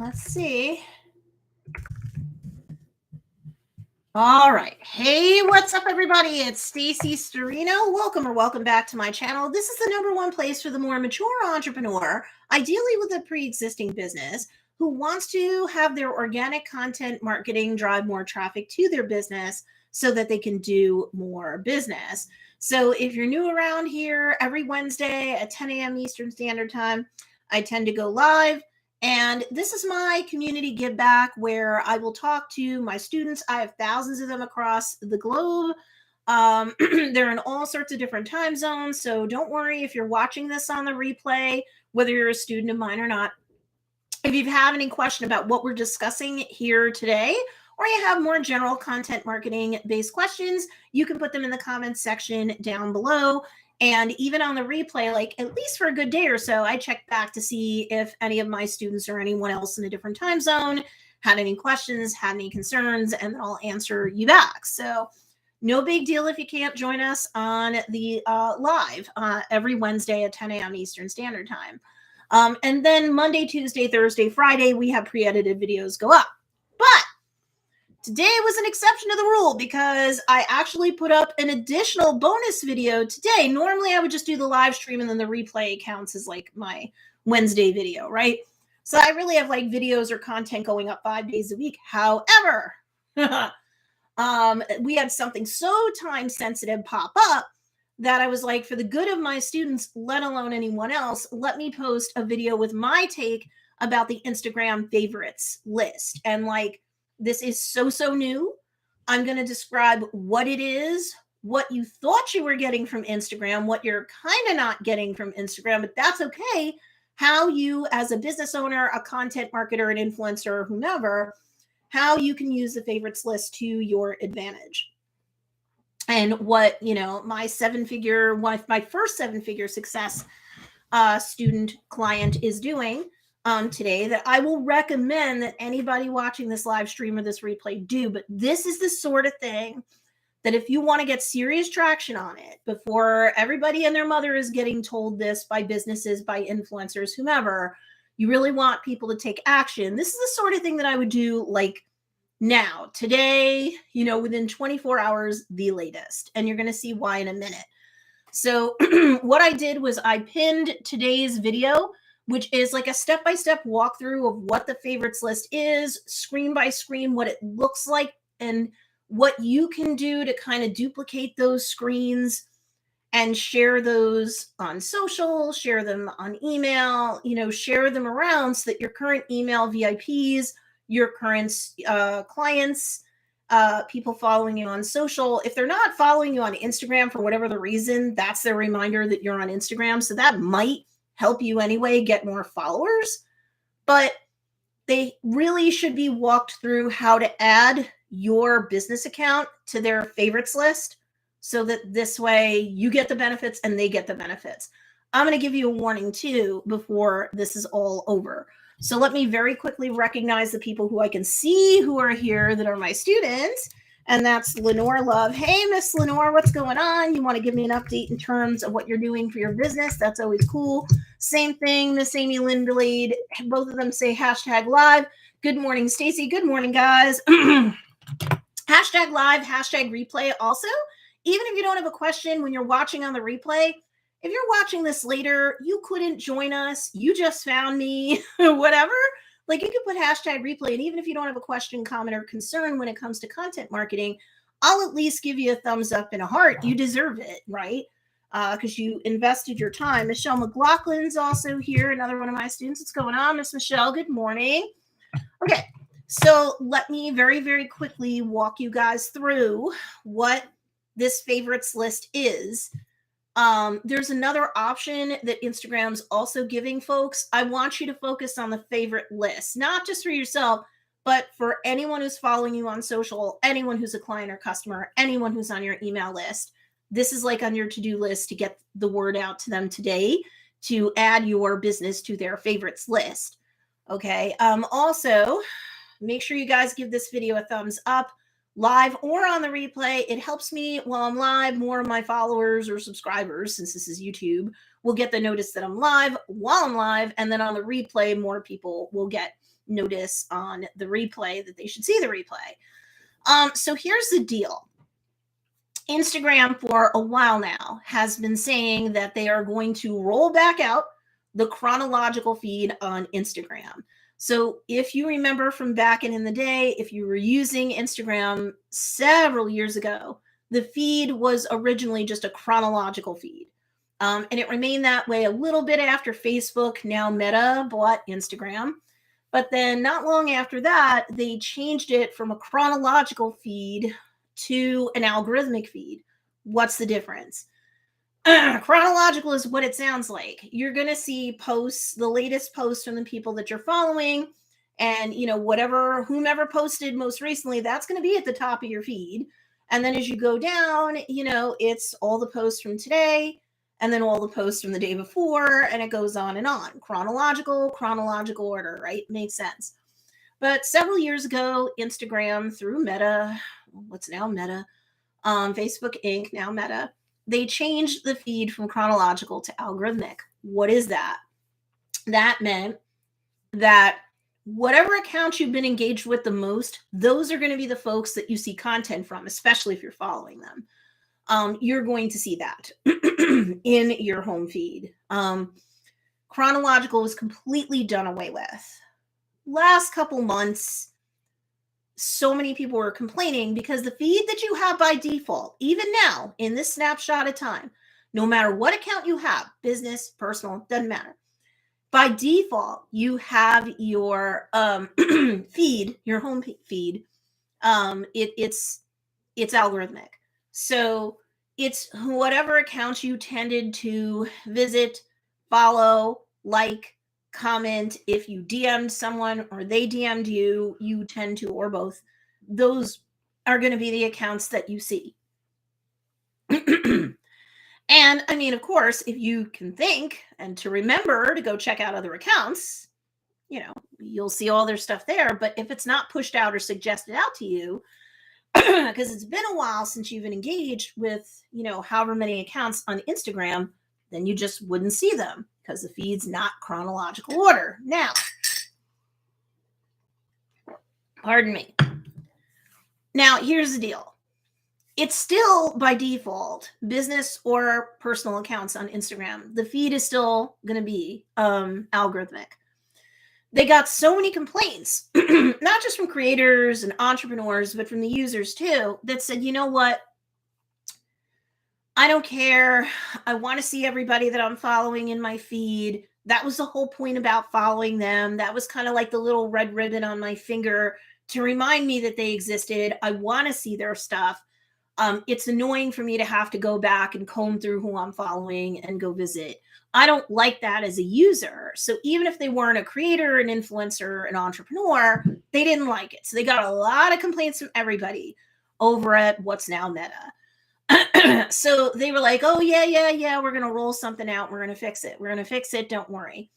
Let's see. All right. Hey, what's up, everybody? It's Stacey Storino. Welcome back to my channel. This is the #1 place for the more mature entrepreneur, ideally with a pre-existing business, who wants to have their organic content marketing drive more traffic to their business so that they can do more business. So if you're new around here, every Wednesday at 10 a.m. Eastern Standard Time, I tend to go live. And this is my community give back where I will talk to my students. I have thousands of them across the globe. They're in all sorts of different time zones. So don't worry if you're watching this on the replay, whether you're a student of mine or not. If you have any question about what we're discussing here today, or you have more general content marketing based questions, you can put them in the comments section down below. And even on the replay, like at least for a good day or so, I check back to see if any of my students or anyone else in a different time zone had any questions, had any concerns, and I'll answer you back. So no big deal if you can't join us on the live every Wednesday at 10 a.m. Eastern Standard Time. And then Monday, Tuesday, Thursday, Friday, we have pre-edited videos go up. But today was an exception to the rule because I actually put up an additional bonus video today. Normally, I would just do the live stream and then the replay counts as like my Wednesday video, right? So I really have like videos or content going up 5 days a week. However, we had something so time sensitive pop up that I was like, for the good of my students, let alone anyone else, let me post a video with my take about the Instagram favorites list. And like, this is so new. I'm going to describe what it is, what you thought you were getting from Instagram, what you're kind of not getting from Instagram, but that's okay. How you, as a business owner, a content marketer, an influencer, whomever, how you can use the favorites list to your advantage. And what, my first 7-figure success student client is doing today that I will recommend that anybody watching this live stream or this replay do. But this is the sort of thing that if you want to get serious traction on it before everybody and their mother is getting told this by businesses, by influencers, whomever, you really want people to take action. This is the sort of thing that I would do like now, today, within 24 hours, the latest. And you're going to see why in a minute. So what I did was I pinned today's video, which is like a step-by-step walkthrough of what the favorites list is, screen by screen, what it looks like, and what you can do to kind of duplicate those screens and share those on social, share them on email, share them around so that your current email VIPs, your current clients, people following you on social, if they're not following you on Instagram for whatever the reason, that's their reminder that you're on Instagram. So that might help you anyway get more followers, but they really should be walked through how to add your business account to their favorites list so that this way you get the benefits and they get the benefits. I'm going to give you a warning too before this is all over. So let me very quickly recognize the people who I can see who are here that are my students. And that's Lenore Love. Hey, Miss Lenore, what's going on? You want to give me an update in terms of what you're doing for your business? That's always cool. Same thing, Miss Amy Lynn Blade. Both of them say #live. Good morning, Stacey. Good morning, guys. #live, #replay. Also, even if you don't have a question when you're watching on the replay, if you're watching this later, you couldn't join us, you just found me, whatever, like you could put #replay. And even if you don't have a question, comment, or concern when it comes to content marketing, I'll at least give you a thumbs up and a heart. You deserve it, right? Because you invested your time. Michelle McLaughlin's also here, another one of my students. What's going on, Miss Michelle? Good morning. Okay, so let me very, very quickly walk you guys through what this favorites list is. There's another option that Instagram's also giving folks. I want you to focus on the favorite list, not just for yourself, but for anyone who's following you on social, anyone who's a client or customer, anyone who's on your email list. This is like on your to-do list to get the word out to them today to add your business to their favorites list. Okay. Also, make sure you guys give this video a thumbs up, live or on the replay. It helps me while I'm live. More of my followers or subscribers, since this is YouTube, will get the notice that I'm live while I'm live. And then on the replay, more people will get notice on the replay that they should see the replay. So here's the deal. Instagram for a while now has been saying that they are going to roll back out the chronological feed on Instagram. So if you remember from back in the day, if you were using Instagram several years ago, the feed was originally just a chronological feed. And it remained that way a little bit after Facebook, now Meta, bought Instagram. But then not long after that, they changed it from a chronological feed to an algorithmic feed. What's the difference? Chronological is what it sounds like. You're going to see posts, the latest posts from the people that you're following, and whomever posted most recently, that's going to be at the top of your feed. And then as you go down, it's all the posts from today, and then all the posts from the day before, and it goes on and on. Chronological order, right? Makes sense. But several years ago, Instagram, through Meta, what's now Meta, Facebook Inc., now Meta, they changed the feed from chronological to algorithmic. What is that? That meant that whatever account you've been engaged with the most, those are going to be the folks that you see content from, especially if you're following them. You're going to see that in your home feed. Chronological was completely done away with. Last couple months, so many people were complaining because the feed that you have by default, even now in this snapshot of time, no matter what account you have, business, personal, doesn't matter. By default, you have your feed, your home feed. It's algorithmic. So it's whatever accounts you tended to visit, follow, like, comment. If you DM'd someone or they DM'd you, you tend to, or both, those are going to be the accounts that you see. And I mean, of course, if you can think and to remember to go check out other accounts, you'll see all their stuff there. But if it's not pushed out or suggested out to you, because it's been a while since you've been engaged with, however many accounts on Instagram, then you just wouldn't see them because the feed's not chronological order. Now, pardon me. Now, here's the deal. It's still by default business or personal accounts on Instagram. The feed is still going to be algorithmic. They got so many complaints, not just from creators and entrepreneurs, but from the users too, that said, you know what? I don't care. I want to see everybody that I'm following in my feed. That was the whole point about following them. That was kind of like the little red ribbon on my finger to remind me that they existed. I want to see their stuff. It's annoying for me to have to go back and comb through who I'm following and go visit. I don't like that as a user. So even if they weren't a creator, an influencer, an entrepreneur, they didn't like it. So they got a lot of complaints from everybody over at what's now Meta. So they were like, oh, yeah, we're going to roll something out. We're going to fix it. Don't worry.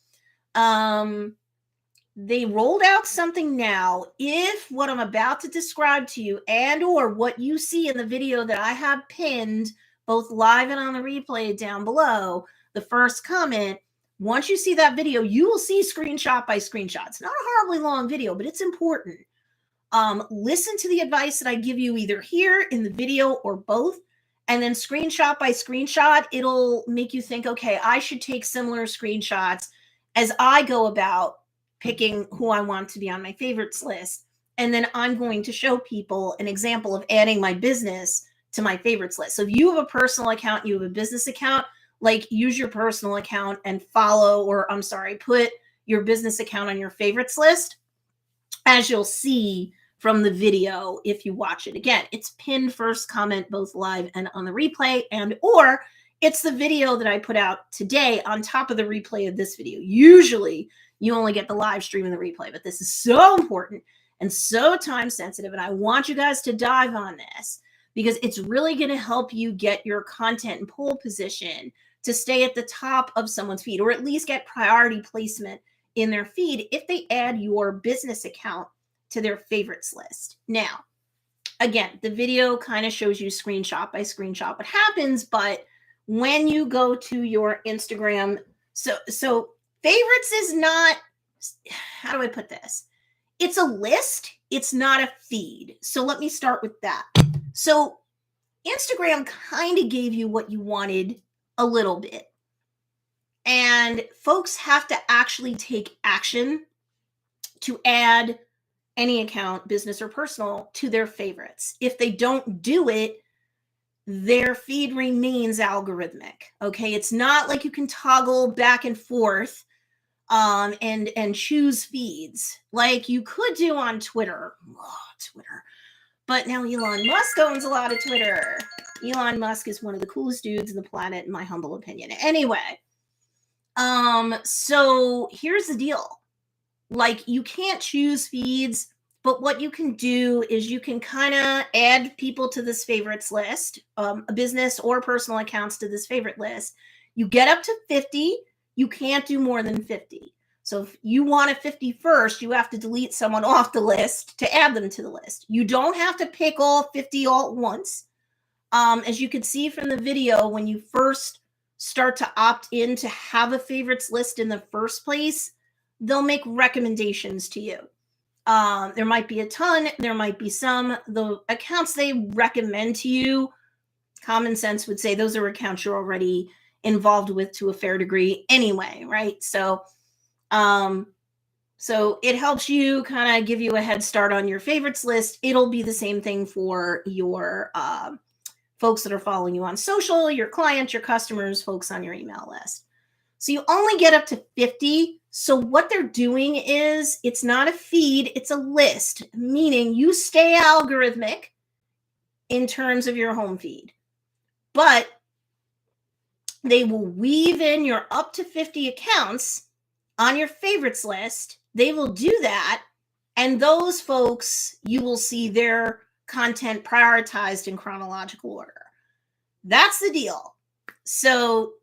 They rolled out something now. If what I'm about to describe to you and or what you see in the video that I have pinned both live and on the replay down below, the first comment, once you see that video, you will see screenshot by screenshot. It's not a horribly long video, but it's important. Listen to the advice that I give you either here in the video or both. And then screenshot by screenshot, it'll make you think, okay, I should take similar screenshots as I go about picking who I want to be on my favorites list. And then I'm going to show people an example of adding my business to my favorites list. So if you have a personal account, you have a business account, like use your personal account and put your business account on your favorites list, as you'll see from the video if you watch it again. It's pinned first comment both live and on the replay, or it's the video that I put out today on top of the replay of this video. Usually you only get the live stream and the replay, but this is so important and so time sensitive. And I want you guys to dive on this because it's really going to help you get your content in pole position to stay at the top of someone's feed, or at least get priority placement in their feed if they add your business account to their favorites list. Now, again, the video kind of shows you screenshot by screenshot what happens, but when you go to your Instagram, so favorites is not, how do I put this? it's a list. It's not a feed. So let me start with that. So Instagram kind of gave you what you wanted a little bit. And folks have to actually take action to add any account, business or personal, to their favorites. If they don't do it, their feed remains algorithmic. Okay. It's not like you can toggle back and forth and choose feeds like you could do on Twitter. Oh, Twitter. But now Elon Musk owns a lot of Twitter. Elon Musk is one of the coolest dudes on the planet, in my humble opinion. Anyway, so here's the deal. Like, you can't choose feeds, but what you can do is you can kind of add people to this favorites list, a business or personal accounts to this favorite list. You get up to 50. You can't do more than 50. So if you want a 51st, you have to delete someone off the list to add them to the list. You don't have to pick all 50 all at once. As you can see from the video, when you first start to opt in to have a favorites list in the first place, they'll make recommendations to you. There might be a ton, there might be some. The accounts they recommend to you, common sense would say those are accounts you're already involved with to a fair degree anyway, right? So it helps you kind of give you a head start on your favorites list. It'll be the same thing for your folks that are following you on social, your clients, your customers, folks on your email list. So you only get up to 50. So what they're doing is, it's not a feed, it's a list, meaning you stay algorithmic in terms of your home feed, but they will weave in your up to 50 accounts on your favorites list. They will do that. And those folks, you will see their content prioritized in chronological order. That's the deal. So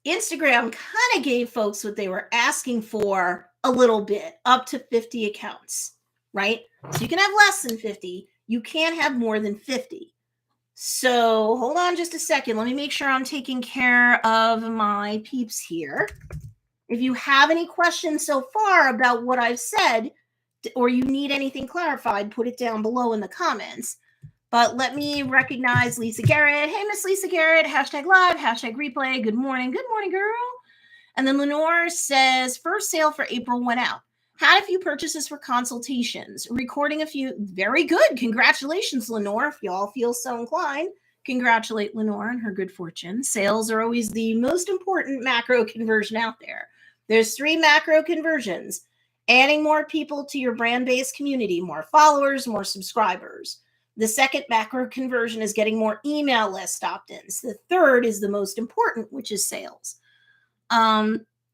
Instagram kind of gave folks what they were asking for a little bit, up to 50 accounts, right? So you can have less than 50. You can't have more than 50. So hold on just a second. Let me make sure I'm taking care of my peeps here. If you have any questions so far about what I've said, or you need anything clarified, put it down below in the comments. But let me recognize Lisa Garrett. Hey, Miss Lisa Garrett, hashtag live, hashtag replay. Good morning. Good morning, girl. And then Lenore says, first sale for April went out. Had a few purchases for consultations. Recording a few. Very good. Congratulations, Lenore. If y'all feel so inclined, congratulate Lenore on her good fortune. Sales are always the most important macro conversion out there. There's 3 macro conversions. Adding more people to your brand-based community, more followers, more subscribers. The second macro conversion is getting more email list opt-ins. The third is the most important, which is sales.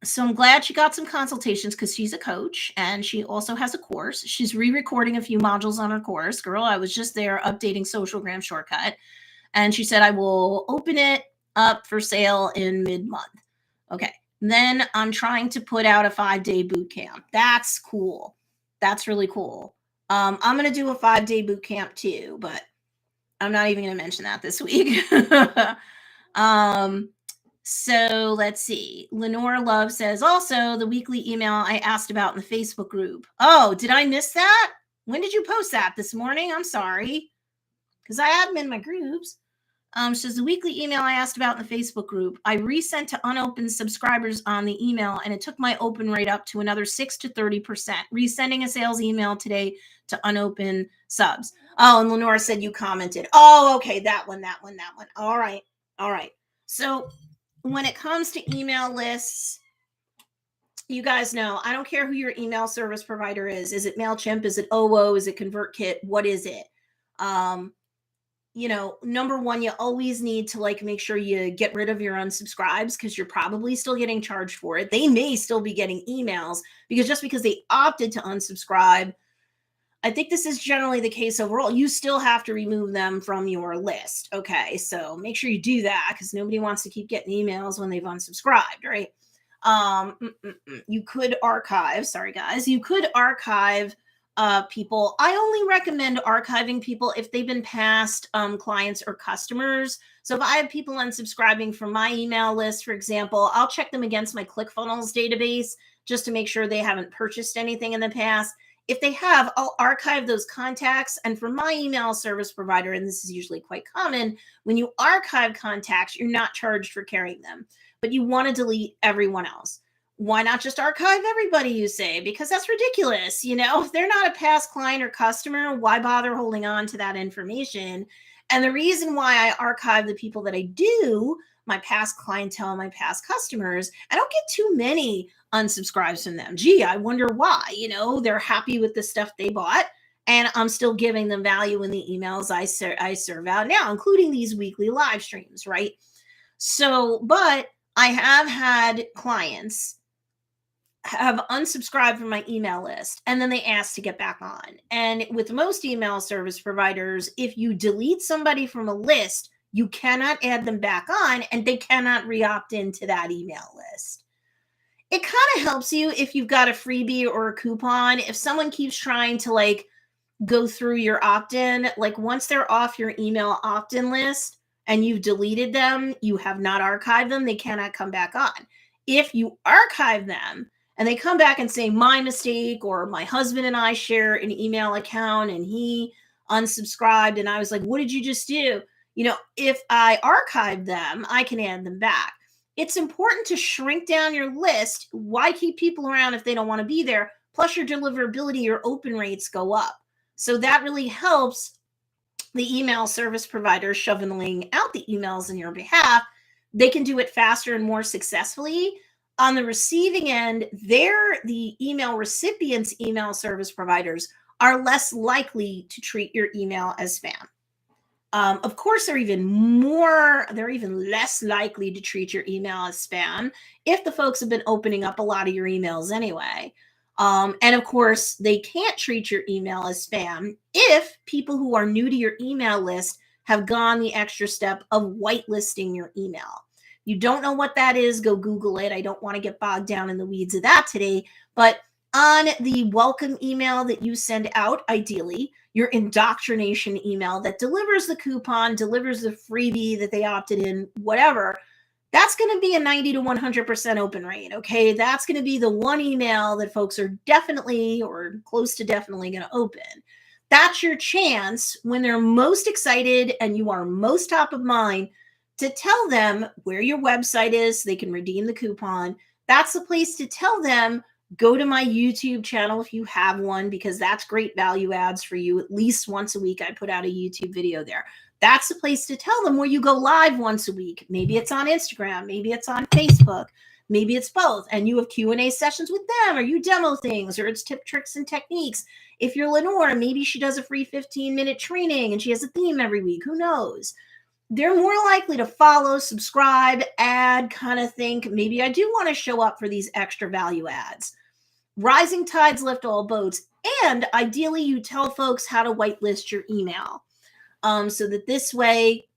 So I'm glad she got some consultations, because she's a coach and she also has a course. She's re-recording a few modules on her course. Girl, I was just there updating Socialgram Shortcut. And she said, I will open it up for sale in mid-month. Okay. Then I'm trying to put out a 5-day boot camp. That's cool. That's really cool. I'm going to do a 5-day boot camp too, but I'm not even going to mention that this week. So let's see. Lenore Love says, also the weekly email I asked about in the Facebook group. Oh, did I miss that? When did you post that? This morning? I'm sorry, because I have them in my groups. Says the weekly email I asked about in the Facebook group, I resent to unopened subscribers on the email, and it took my open rate up to another 6 to 30%. Resending a sales email today to unopened subs. Oh, and Lenora said you commented. Oh, okay, that one. All right. So when it comes to email lists, you guys know, I don't care who your email service provider is. Is it MailChimp? Is it OO? Is it ConvertKit? What is it? Number one, you always need to make sure you get rid of your unsubscribes, because you're probably still getting charged for it. They may still be getting emails, because just because they opted to unsubscribe, I think this is generally the case overall, you still have to remove them from your list. Okay. So make sure you do that, because nobody wants to keep getting emails when they've unsubscribed, right? You could archive, sorry guys, you could archive people. I only recommend archiving people if they've been past clients or customers. So if I have people unsubscribing from my email list, for example, I'll check them against my ClickFunnels database just to make sure they haven't purchased anything in the past. if they have, I'll archive those contacts. And for my email service provider, and this is usually quite common, when you archive contacts, you're not charged for carrying them, but you want to delete everyone else. Why not just archive everybody, you say? Because that's ridiculous. If they're not a past client or customer, why bother holding on to that information? And the reason why I archive the people that I do, my past clientele, my past customers, I don't get too many unsubscribes from them. Gee, I wonder why. They're happy with the stuff they bought, and I'm still giving them value in the emails I serve out now, including these weekly live streams, right? So, but I have had clients have unsubscribed from my email list, and then they ask to get back on. And with most email service providers, if you delete somebody from a list, you cannot add them back on, and they cannot re-opt into that email list. It kind of helps you if you've got a freebie or a coupon. If someone keeps trying to go through your opt-in, once they're off your email opt-in list and you've deleted them, you have not archived them, they cannot come back on. If you archive them and they come back and say, my mistake, or my husband and I share an email account and he unsubscribed, and I was like, what did you just do? If I archive them, I can add them back. It's important to shrink down your list. Why keep people around if they don't want to be there? Plus, your deliverability, your open rates go up. So that really helps the email service provider shoveling out the emails on your behalf. They can do it faster and more successfully. On the receiving end, the email recipients, email service providers are less likely to treat your email as spam. Of course, they're even less likely to treat your email as spam if the folks have been opening up a lot of your emails anyway. And of course, they can't treat your email as spam if people who are new to your email list have gone the extra step of whitelisting your email. You don't know what that is, go Google it. I don't want to get bogged down in the weeds of that today, but on the welcome email that you send out, ideally, your indoctrination email that delivers the coupon, delivers the freebie that they opted in, whatever, that's going to be a 90 to 100% open rate, okay? That's going to be the one email that folks are definitely or close to definitely going to open. That's your chance when they're most excited and you are most top of mind to tell them where your website is so they can redeem the coupon. That's the place to tell them, go to my YouTube channel if you have one, because that's great value adds for you. At least once a week, I put out a YouTube video there. That's the place to tell them where you go live once a week. Maybe it's on Instagram, maybe it's on Facebook, maybe it's both. And you have Q&A sessions with them, or you demo things, or it's tip, tricks, and techniques. If you're Lenore, maybe she does a free 15-minute training and she has a theme every week. Who knows? They're more likely to follow, subscribe, add, kind of think, maybe I do want to show up for these extra value adds. Rising tides lift all boats. And ideally, you tell folks how to whitelist your email. So that this way,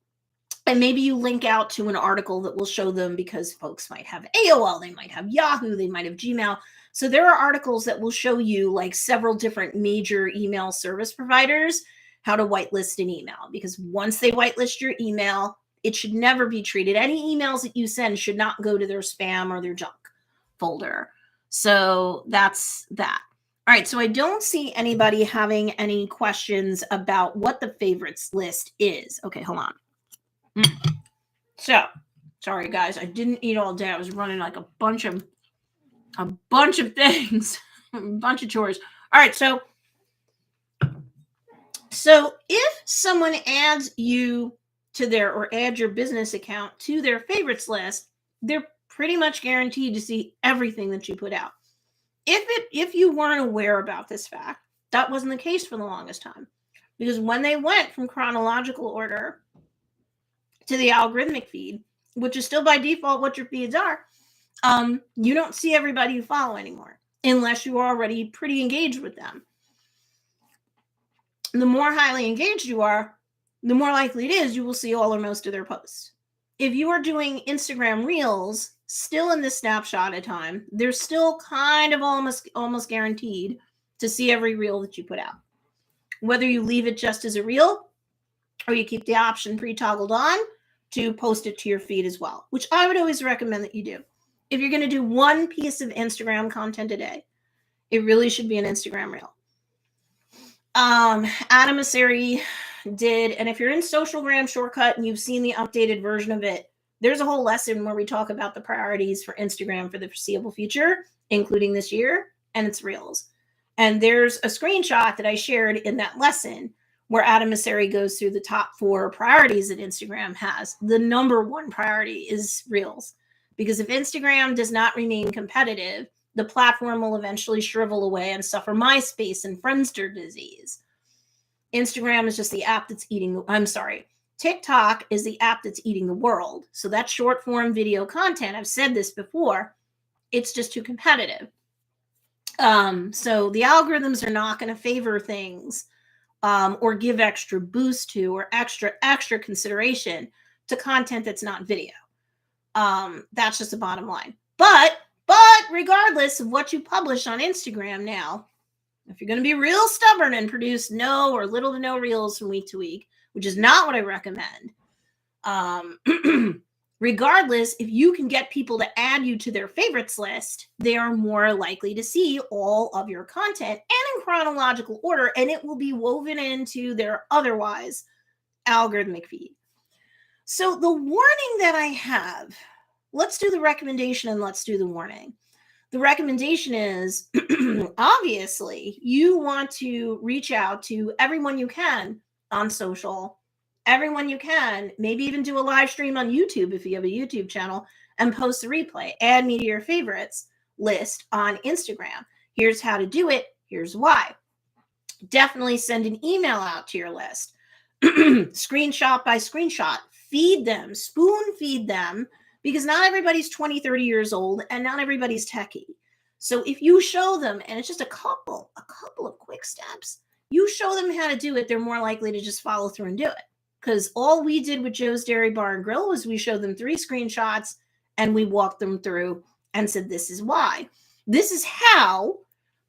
and maybe you link out to an article that will show them, because folks might have AOL, they might have Yahoo, they might have Gmail. So there are articles that will show you several different major email service providers how to whitelist an email, because once they whitelist your email, it should never be treated. Any emails that you send should not go to their spam or their junk folder. So that's that. All right, so I don't see anybody having any questions about what the favorites list is. Okay, hold on. So, sorry guys, I didn't eat all day. I was running a bunch of things, a bunch of chores. All right, so if someone adds you to add your business account to their favorites list, they're pretty much guaranteed to see everything that you put out. If you weren't aware about this fact, that wasn't the case for the longest time, because when they went from chronological order to the algorithmic feed, which is still by default what your feeds are, you don't see everybody you follow anymore unless you are already pretty engaged with them. The more highly engaged you are, the more likely it is you will see all or most of their posts. If you are doing Instagram Reels, still in this snapshot of time, they're still kind of almost guaranteed to see every reel that you put out. Whether you leave it just as a reel or you keep the option pre-toggled on to post it to your feed as well, which I would always recommend that you do. If you're going to do one piece of Instagram content a day, it really should be an Instagram Reel. Adam Asseri did, and if you're in Socialgram Shortcut and you've seen the updated version of it, there's a whole lesson where we talk about the priorities for Instagram for the foreseeable future, including this year, and it's Reels. And there's a screenshot that I shared in that lesson where Adam Asseri goes through the top 4 priorities that Instagram has. The number 1 priority is Reels. Because if Instagram does not remain competitive, the platform will eventually shrivel away and suffer MySpace and Friendster disease. Instagram is just the app that's eating, TikTok is the app that's eating the world. So that short form video content, I've said this before, it's just too competitive. So the algorithms are not going to favor things or give extra boost to or extra consideration to content that's not video. That's just the bottom line. But regardless of what you publish on Instagram now, if you're going to be real stubborn and produce no or little to no reels from week to week, which is not what I recommend, regardless, if you can get people to add you to their favorites list, they are more likely to see all of your content and in chronological order, and it will be woven into their otherwise algorithmic feed. So the warning that I have, let's do the recommendation and let's do the warning. The recommendation is, obviously, you want to reach out to everyone you can on social, everyone you can, maybe even do a live stream on YouTube if you have a YouTube channel, and post a replay. Add me to your favorites list on Instagram. Here's how to do it. Here's why. Definitely send an email out to your list. Screenshot by screenshot. Feed them, spoon feed them, because not everybody's 20, 30 years old and not everybody's techie. So if you show them, and it's just a couple of quick steps, you show them how to do it, they're more likely to just follow through and do it. Because all we did with Joe's Dairy Bar and Grill was we showed them 3 screenshots and we walked them through and said, this is why. This is how,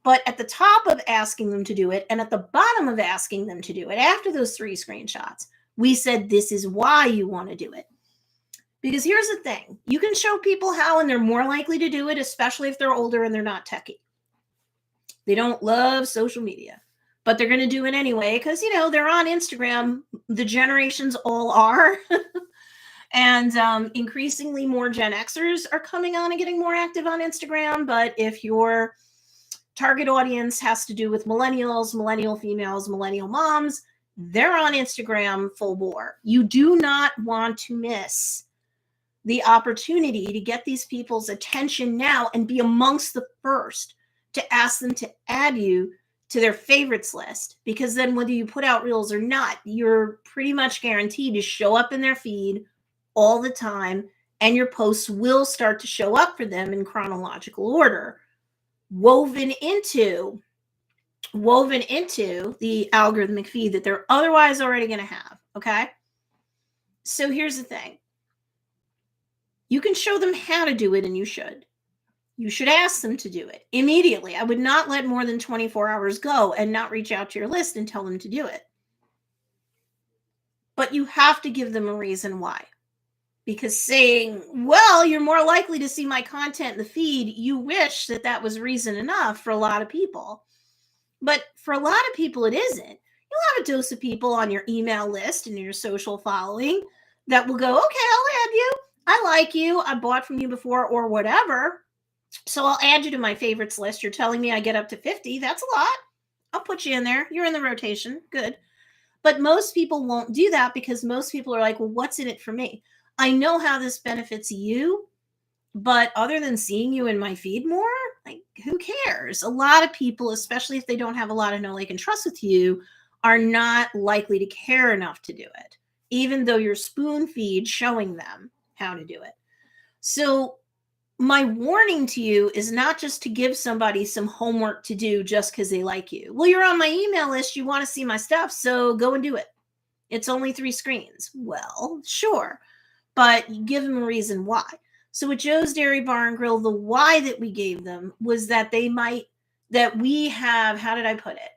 but at the top of asking them to do it and at the bottom of asking them to do it, after those 3 screenshots, we said, this is why you want to do it. Because here's the thing. You can show people how and they're more likely to do it, especially if they're older and they're not techie. They don't love social media, but they're going to do it anyway because, they're on Instagram. The generations all are. And increasingly more Gen Xers are coming on and getting more active on Instagram. But if your target audience has to do with millennials, millennial females, millennial moms, they're on Instagram full bore. You do not want to miss the opportunity to get these people's attention now and be amongst the first to ask them to add you to their favorites list. Because then whether you put out reels or not, you're pretty much guaranteed to show up in their feed all the time, and your posts will start to show up for them in chronological order, woven into the algorithmic feed that they're otherwise already going to have. Okay. So here's the thing. You can show them how to do it, and you should. You should ask them to do it immediately. I would not let more than 24 hours go and not reach out to your list and tell them to do it. But you have to give them a reason why. Because saying, well, you're more likely to see my content in the feed, you wish that was reason enough for a lot of people. But for a lot of people, it isn't. You'll have a dose of people on your email list and your social following that will go, okay, I'll add you. I like you. I bought from you before or whatever. So I'll add you to my favorites list. You're telling me I get up to 50. That's a lot. I'll put you in there. You're in the rotation. Good. But most people won't do that because most people are like, well, what's in it for me? I know how this benefits you, but other than seeing you in my feed more, like, who cares? A lot of people, especially if they don't have a lot of know, like, and trust with you, are not likely to care enough to do it, even though you're spoon feed showing them how to do it. So my warning to you is not just to give somebody some homework to do just because they like you. Well, you're on my email list. You want to see my stuff, so go and do it. It's only 3 screens. Well, sure, but you give them a reason why. So with Joe's Dairy Bar and Grill, the why that we gave them was that we have, how did I put it?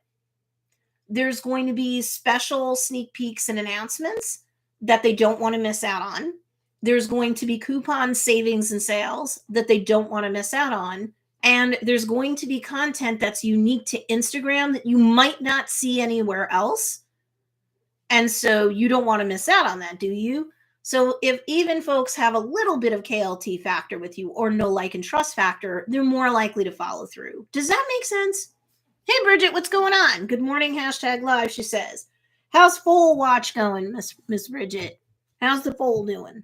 There's going to be special sneak peeks and announcements that they don't want to miss out on. There's going to be coupon savings and sales that they don't want to miss out on. And there's going to be content that's unique to Instagram that you might not see anywhere else. And so you don't want to miss out on that, do you? So if even folks have a little bit of KLT factor with you or no like and trust factor, they're more likely to follow through. Does that make sense? Hey, Bridget, what's going on? Good morning, #live, she says. How's Foal Watch going, Miss Bridget? How's the foal doing?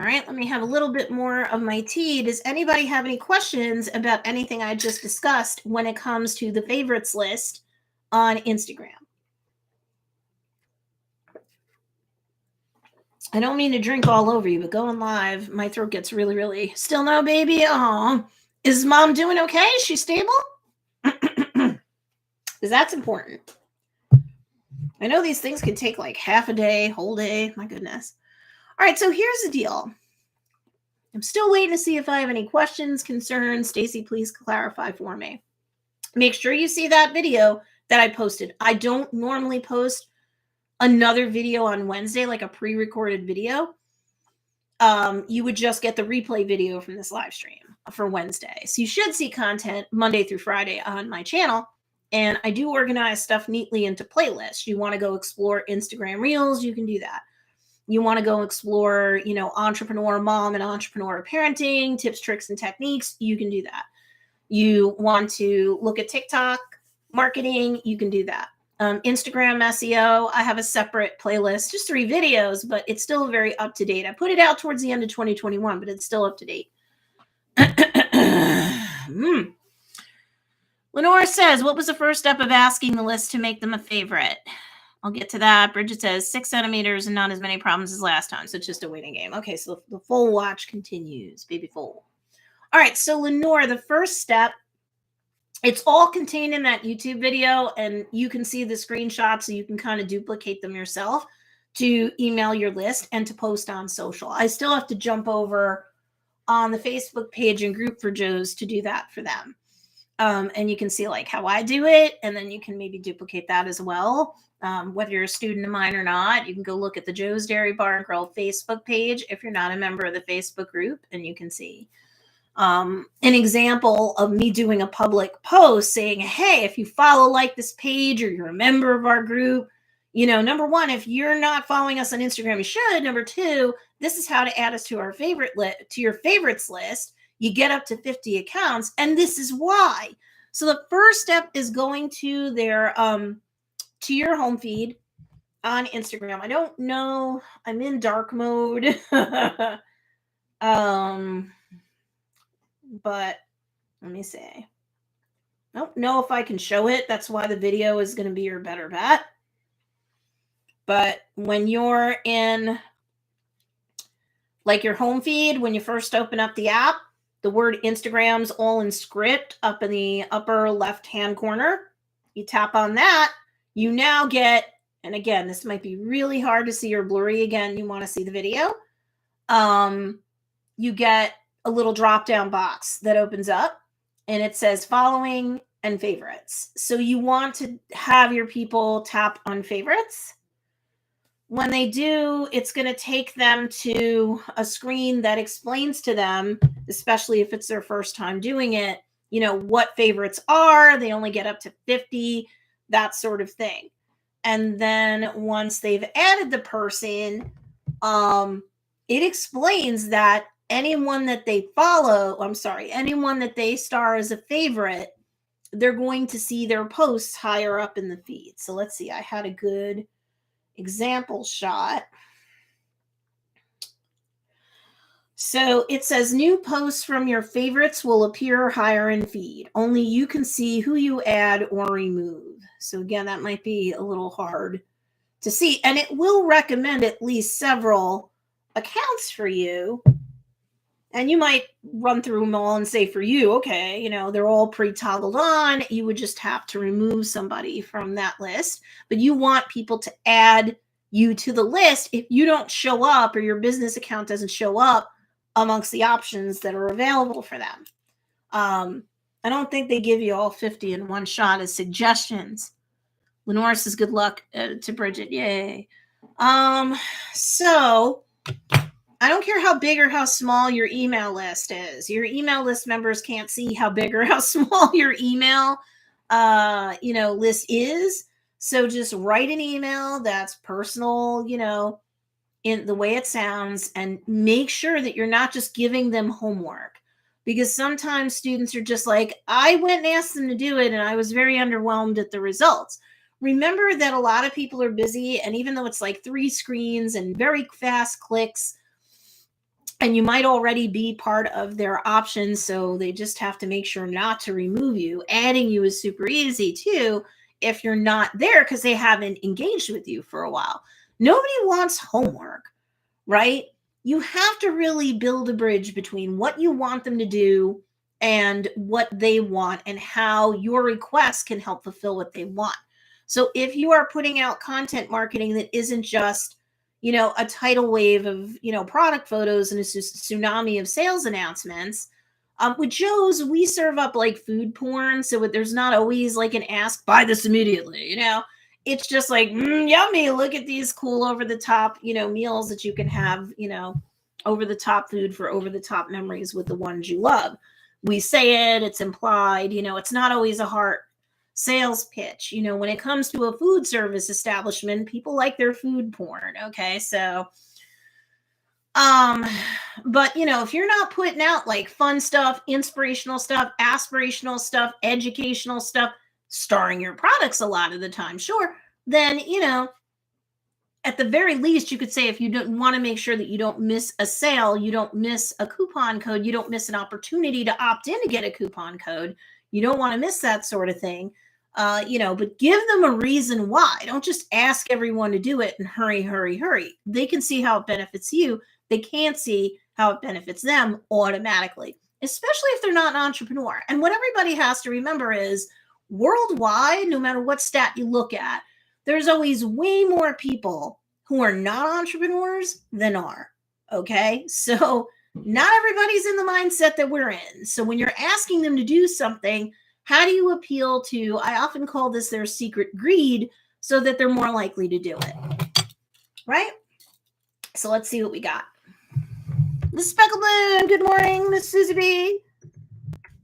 All right, let me have a little bit more of my tea. Does anybody have any questions about anything I just discussed when it comes to the favorites list on Instagram? I don't mean to drink all over you, but going live, my throat gets really, really. Still no, baby? Oh, is mom doing okay? Is she stable? Because that's important. I know these things can take like half a day, whole day. My goodness. All right, so here's the deal. I'm still waiting to see if I have any questions, concerns. Stacey, please clarify for me. Make sure you see that video that I posted. I don't normally post another video on Wednesday, like a pre-recorded video. You would just get the replay video from this live stream for Wednesday. So you should see content Monday through Friday on my channel. And I do organize stuff neatly into playlists. You want to go explore Instagram Reels, you can do that. You want to go explore, entrepreneur mom and entrepreneur parenting, tips, tricks, and techniques, you can do that. You want to look at TikTok marketing, you can do that. Instagram SEO, I have a separate playlist, just 3 videos, but it's still very up to date. I put it out towards the end of 2021, but it's still up to date. Lenore says, what was the first step of asking the list to make them a favorite? I'll get to that. Bridget says 6 centimeters and not as many problems as last time. So it's just a waiting game. Okay, so the full watch continues. Baby full. All right, so Lenore, the first step, it's all contained in that YouTube video, and you can see the screenshots so you can kind of duplicate them yourself to email your list and to post on social. I still have to jump over on the Facebook page and group for Joe's to do that for them. And you can see like how I do it, and then you can maybe duplicate that as well. Whether you're a student of mine or not, you can go look at the Joe's Dairy Bar and Grill Facebook page if you're not a member of the Facebook group, and you can see an example of me doing a public post saying, hey, if you follow like this page or you're a member of our group, number one, if you're not following us on Instagram, you should. Number two, this is how to add us to our to your favorites list. You get up to 50 accounts, and this is why. So the first step is going to their to your home feed on Instagram. I don't know. I'm in dark mode. But let me see. I don't know if I can show it. That's why the video is going to be your better bet. But when you're in like your home feed, when you first open up the app, the word Instagram's all in script up in the upper left-hand corner. You tap on that, you now get, and again, this might be really hard to see or blurry. Again, you want to see the video. You get a little drop-down box that opens up, and it says following and favorites. So you want to have your people tap on favorites. When they do, it's going to take them to a screen that explains to them, especially if it's their first time doing it, what favorites are. They only get up to 50, that sort of thing. And then once they've added the person, it explains that anyone that they anyone that they star as a favorite, they're going to see their posts higher up in the feed. So let's see. I had a good example shot. So it says new posts from your favorites will appear higher in feed. Only you can see who you add or remove. So again, that might be a little hard to see. And it will recommend at least several accounts for you. And you might run through them all and say for you, okay, they're all pre-toggled on. You would just have to remove somebody from that list. But you want people to add you to the list if you don't show up or your business account doesn't show up amongst the options that are available for them. I don't think they give you all 50 in one shot as suggestions. Lenore says good luck to Bridget. Yay. So I don't care how big or how small your email list is. Your email list members can't see how big or how small your email list is. So just write an email that's personal, in the way it sounds, and make sure that you're not just giving them homework, because sometimes students are just like, I went and asked them to do it and I was very underwhelmed at the results. Remember that a lot of people are busy, and even though it's like 3 screens and very fast clicks, and you might already be part of their options, so they just have to make sure not to remove you. Adding you is super easy too if you're not there because they haven't engaged with you for a while. Nobody wants homework, right? You have to really build a bridge between what you want them to do and what they want, and how your requests can help fulfill what they want. So if you are putting out content marketing that isn't just a tidal wave of, product photos and a tsunami of sales announcements. With Joe's, we serve up like food porn. So there's not always like an ask, buy this immediately, It's just like, yummy, look at these cool over the top, meals that you can have, over the top food for over the top memories with the ones you love. We say it, it's implied, it's not always a heart sales pitch. When it comes to a food service establishment, people like their food porn. Okay. So, but if you're not putting out like fun stuff, inspirational stuff, aspirational stuff, educational stuff, starring your products a lot of the time, sure, then, at the very least, you could say, if you don't want to make sure that you don't miss a sale, you don't miss a coupon code, you don't miss an opportunity to opt in to get a coupon code, you don't want to miss that sort of thing. But give them a reason why. Don't just ask everyone to do it and hurry, hurry, hurry. They can see how it benefits you. They can't see how it benefits them automatically, especially if they're not an entrepreneur. And what everybody has to remember is, worldwide, no matter what stat you look at, there's always way more people who are not entrepreneurs than are. Okay. So not everybody's in the mindset that we're in. So when you're asking them to do something, how do you appeal to, I often call this their secret greed, so that they're more likely to do it, right? So let's see what we got. The Speckled Moon, good morning, Miss Susie B.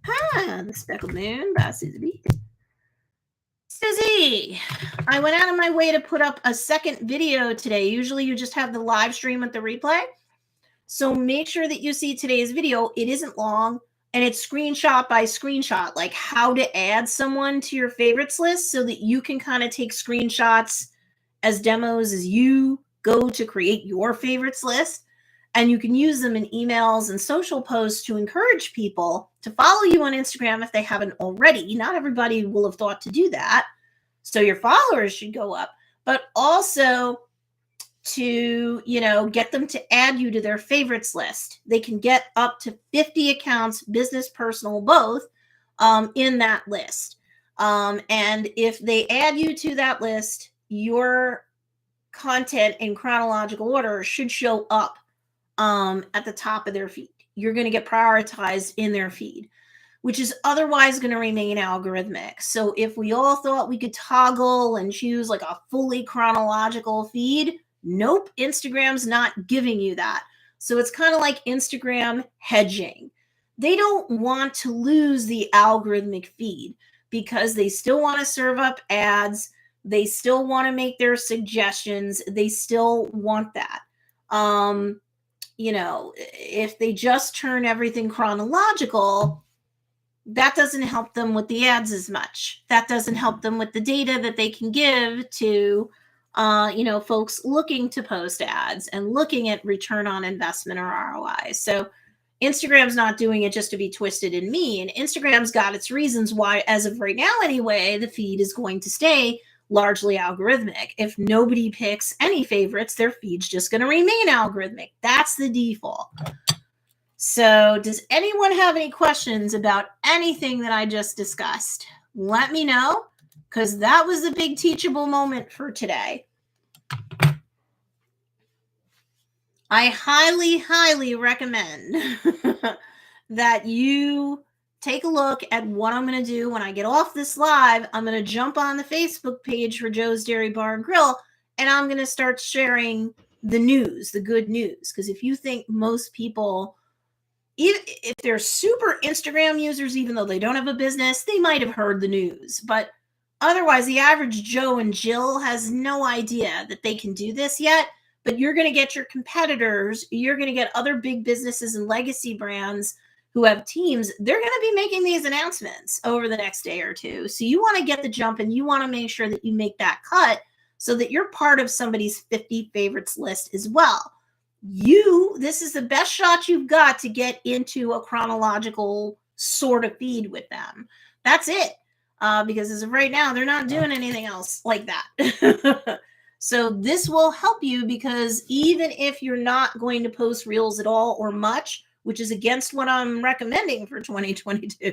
Hi, the Speckled Moon by Susie B. Susie, I went out of my way to put up a second video today. Usually you just have the live stream with the replay. So make sure that you see today's video. It isn't long. And it's screenshot by screenshot, like how to add someone to your favorites list, so that you can kind of take screenshots as demos as you go to create your favorites list. And you can use them in emails and social posts to encourage people to follow you on Instagram if they haven't already. Not everybody will have thought to do that. So your followers should go up, but also to, get them to add you to their favorites list. They can get up to 50 accounts, business, personal, both, in that list. And if they add you to that list, your content in chronological order should show up at the top of their feed. You're going to get prioritized in their feed, which is otherwise going to remain algorithmic. So if we all thought we could toggle and choose like a fully chronological feed, nope, Instagram's not giving you that. So it's kind of like Instagram hedging. They don't want to lose the algorithmic feed because they still want to serve up ads. They still want to make their suggestions. They still want that. If they just turn everything chronological, that doesn't help them with the ads as much. That doesn't help them with the data that they can give to folks looking to post ads and looking at return on investment or ROI. So Instagram's not doing it just to be twisted and mean. Instagram's got its reasons why, as of right now anyway, the feed is going to stay largely algorithmic. If nobody picks any favorites, their feed's just going to remain algorithmic. That's the default. So does anyone have any questions about anything that I just discussed? Let me know, because that was the big teachable moment for today. I highly, highly recommend that you take a look at what I'm going to do when I get off this live. I'm going to jump on the Facebook page for Joe's Dairy Bar and Grill, and I'm going to start sharing the news, the good news. Because if you think most people, even if they're super Instagram users, even though they don't have a business, they might have heard the news. But otherwise, the average Joe and Jill has no idea that they can do this yet. But you're going to get your competitors, you're going to get other big businesses and legacy brands who have teams. They're going to be making these announcements over the next day or two. So you want to get the jump, and you want to make sure that you make that cut so that you're part of somebody's 50 favorites list as well. This is the best shot you've got to get into a chronological sort of feed with them. That's it. Because as of right now, they're not doing anything else like that. So this will help you, because even if you're not going to post reels at all or much, which is against what I'm recommending for 2022,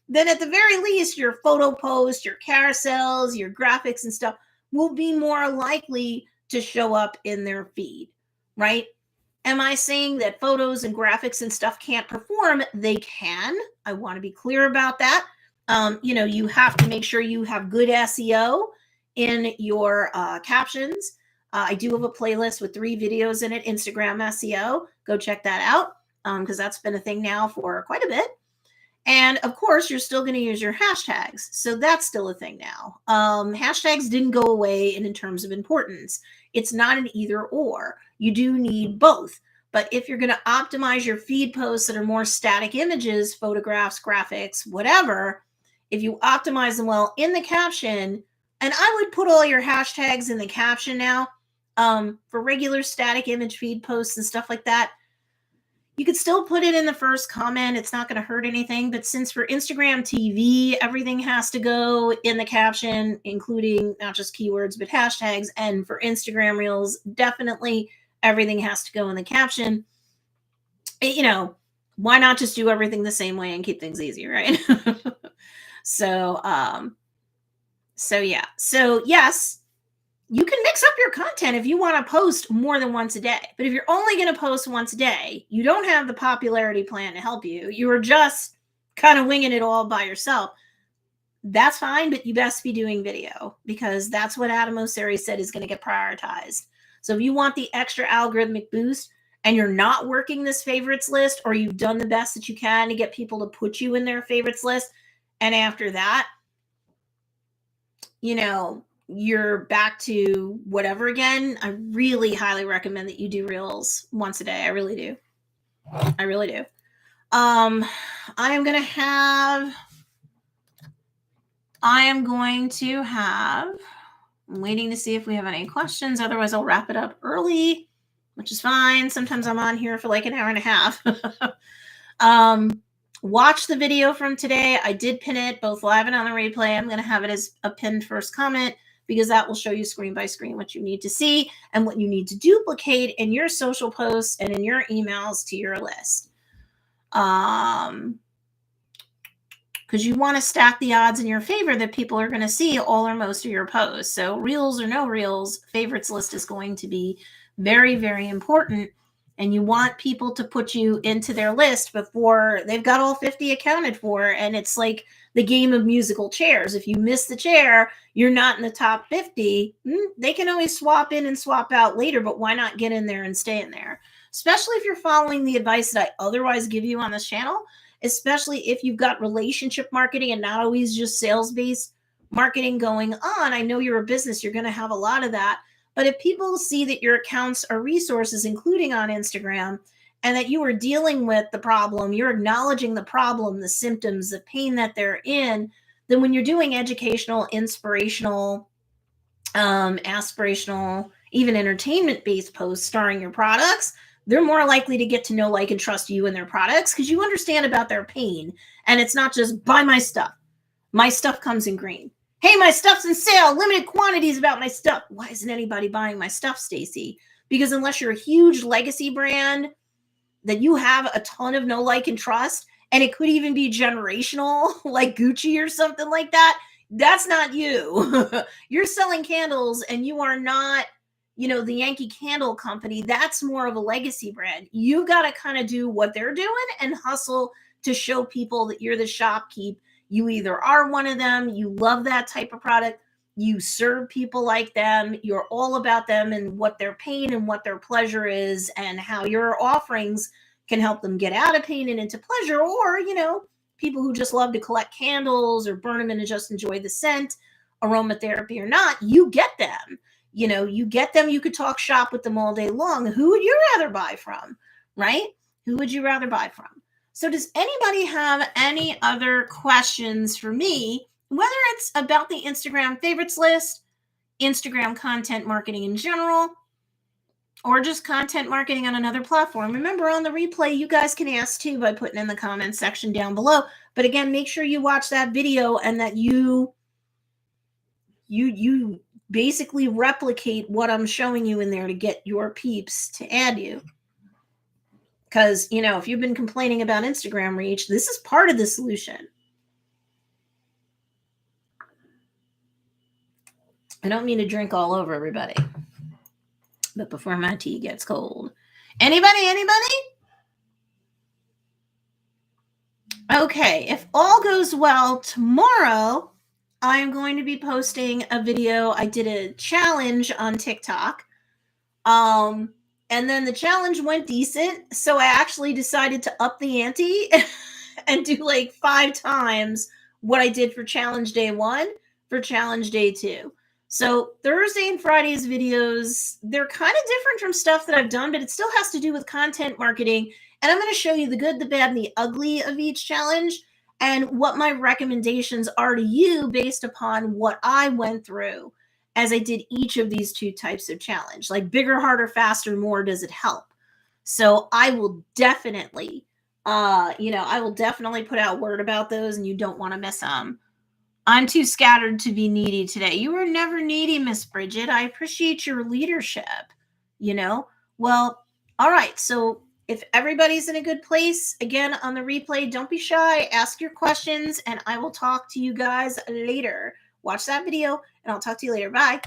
then at the very least, your photo posts, your carousels, your graphics and stuff will be more likely to show up in their feed, right? Am I saying that photos and graphics and stuff can't perform? They can. I want to be clear about that. You have to make sure you have good SEO in your captions. I do have a playlist with 3 videos in it, Instagram SEO. Go check that out, because that's been a thing now for quite a bit. And of course, you're still going to use your hashtags. So that's still a thing now. Hashtags didn't go away in terms of importance. It's not an either or. You do need both. But if you're going to optimize your feed posts that are more static images, photographs, graphics, whatever, if you optimize them well in the caption, and I would put all your hashtags in the caption now, for regular static image feed posts and stuff like that, you could still put it in the first comment. It's not going to hurt anything. But since for Instagram TV, everything has to go in the caption, including not just keywords, but hashtags. And for Instagram Reels, definitely everything has to go in the caption. Why not just do everything the same way and keep things easy, right? So yes, you can mix up your content if you want to post more than once a day. But if you're only going to post once a day, you don't have the popularity plan to help you. You are just kind of winging it all by yourself. That's fine, but you best be doing video, because that's what Adam Mosseri said is going to get prioritized. So if you want the extra algorithmic boost and you're not working this favorites list, or you've done the best that you can to get people to put you in their favorites list, and after that, you're back to whatever again, I really highly recommend that you do reels once a day. I really do. I'm waiting to see if we have any questions. Otherwise, I'll wrap it up early, which is fine. Sometimes I'm on here for like an hour and a half. Watch the video from today. I did pin it both live and on the replay. I'm going to have it as a pinned first comment, because that will show you screen by screen what you need to see and what you need to duplicate in your social posts and in your emails to your list. Because you want to stack the odds in your favor that people are going to see all or most of your posts. So reels or no reels, favorites list is going to be very, very important. And you want people to put you into their list before they've got all 50 accounted for. And it's like the game of musical chairs. If you miss the chair, you're not in the top 50. They can always swap in and swap out later, but why not get in there and stay in there? Especially if you're following the advice that I otherwise give you on this channel, especially if you've got relationship marketing and not always just sales-based marketing going on. I know you're a business, you're going to have a lot of that. But if people see that your accounts are resources, including on Instagram, and that you are dealing with the problem, you're acknowledging the problem, the symptoms, the pain that they're in, then when you're doing educational, inspirational, aspirational, even entertainment-based posts starring your products, they're more likely to get to know, like, and trust you and their products, because you understand about their pain. And it's not just buy my stuff. My stuff comes in green. Hey, my stuff's in sale, limited quantities about my stuff. Why isn't anybody buying my stuff, Stacey? Because unless you're a huge legacy brand that you have a ton of know, like, and trust, and it could even be generational, like Gucci or something like that, that's not you. You're selling candles and you are not, the Yankee Candle Company. That's more of a legacy brand. You got to kind of do what they're doing and hustle to show people that you're the shopkeep. You either are one of them, you love that type of product, You serve people like them. You're all about them and what their pain and what their pleasure is, and how your offerings can help them get out of pain and into pleasure. Or, people who just love to collect candles or burn them and just enjoy the scent, aromatherapy or not, you get them. You get them. You could talk shop with them all day long. Who would you rather buy from, right? Who would you rather buy from? So does anybody have any other questions for me, whether it's about the Instagram favorites list, Instagram content marketing in general, or just content marketing on another platform? Remember, on the replay, you guys can ask too by putting in the comments section down below. But again, make sure you watch that video and that you basically replicate what I'm showing you in there to get your peeps to add you. Because, if you've been complaining about Instagram reach, this is part of the solution. I don't mean to drink all over everybody, but before my tea gets cold. Anybody? Okay, if all goes well, tomorrow I'm going to be posting a video. I did a challenge on TikTok. And then the challenge went decent. So I actually decided to up the ante and do like 5 times what I did for challenge day 1 for challenge day 2. So Thursday and Friday's videos, they're kind of different from stuff that I've done, but it still has to do with content marketing. And I'm going to show you the good, the bad, and the ugly of each challenge, and what my recommendations are to you based upon what I went through as I did each of these 2 types of challenge. Like bigger, harder, faster, more, does it help? So I will definitely, I will definitely put out word about those, and you don't want to miss them. I'm too scattered to be needy today. You were never needy, Miss Bridget. I appreciate your leadership, Well, all right. So if everybody's in a good place, again, on the replay, don't be shy. Ask your questions, and I will talk to you guys later. Watch that video, and I'll talk to you later. Bye.